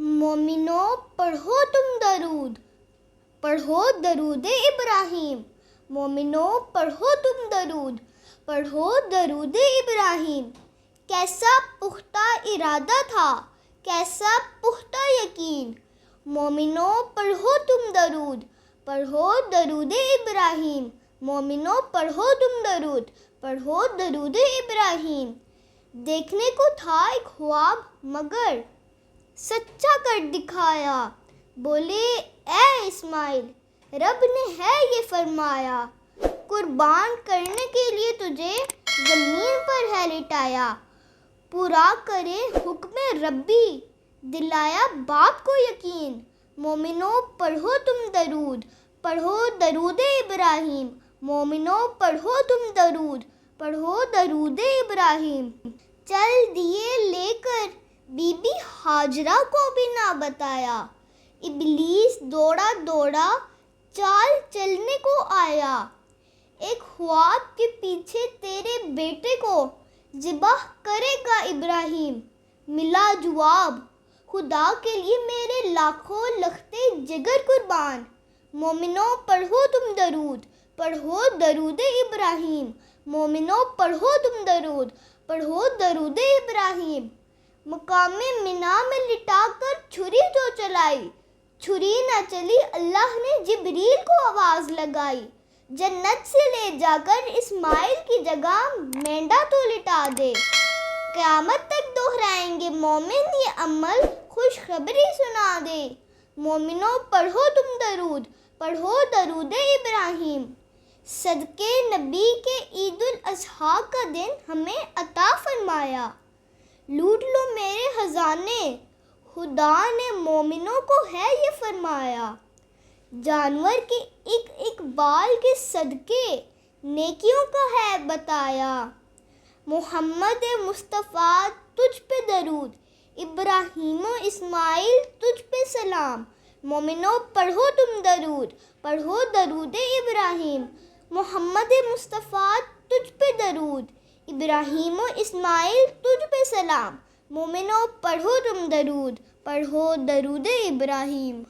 مومنو پڑھو تم درود، پڑھو درود ابراہیم۔ مومنو پڑھو تم درود، پڑھو درود ابراہیم۔ کیسا پختہ ارادہ تھا، کیسا پختہ یقین۔ مومنو پڑھو تم درود، پڑھو درود ابراہیم۔ مومنو پڑھو تم درود، پڑھو درود ابراہیم۔ دیکھنے کو تھا ایک خواب مگر سچا کر دکھایا۔ بولے اے اسماعیل رب نے ہے یہ فرمایا، قربان کرنے کے لیے تجھے زمین پر ہے لٹایا۔ پورا کرے حکم ربی، دلایا باپ کو یقین۔ مومنو پڑھو تم درود، پڑھو درود ابراہیم۔ مومنو پڑھو تم درود، پڑھو درود ابراہیم۔ چل دیے لے کر بی بی ہاجرہ کو بھی نہ بتایا، ابلیس دوڑا دوڑا چال چلنے کو آیا۔ ایک خواب کے پیچھے تیرے بیٹے کو ذبح کرے گا ابراہیم۔ ملا جواب خدا کے لیے میرے لاکھوں لختے جگر قربان۔ مومنو پڑھو تم درود، پڑھو درود ابراہیم۔ مومنو پڑھو تم درود، پڑھو درود ابراہیم۔ مقام منا میں لٹا کر چھری جو چلائی، چھری نہ چلی اللہ نے جبریل کو آواز لگائی۔ جنت سے لے جا کر اسماعیل کی جگہ مینڈا تو لٹا دے، قیامت تک دہرائیں گے مومن یہ عمل، خوشخبری سنا دے۔ مومنو پڑھو تم درود، پڑھو درود ابراہیم۔ صدقے نبی کے عید الاضحیٰ کا دن ہمیں عطا فرمایا، لوٹ لو میرے خزانے، خدا نے مومنوں کو ہے یہ فرمایا۔ جانور کے ایک ایک بال کے صدقے نیکیوں کا ہے بتایا۔ محمد مصطفیٰ تجھ پہ درود، ابراہیم و اسماعیل تجھ پہ سلام۔ مومنو پڑھو تم درود، پڑھو درود ابراہیم۔ محمد مصطفیٰ تجھ پہ درود، ابراہیم و اسماعیل تجھ پہ سلام۔ مومنو پڑھو تم درود، پڑھو درود ابراہیم۔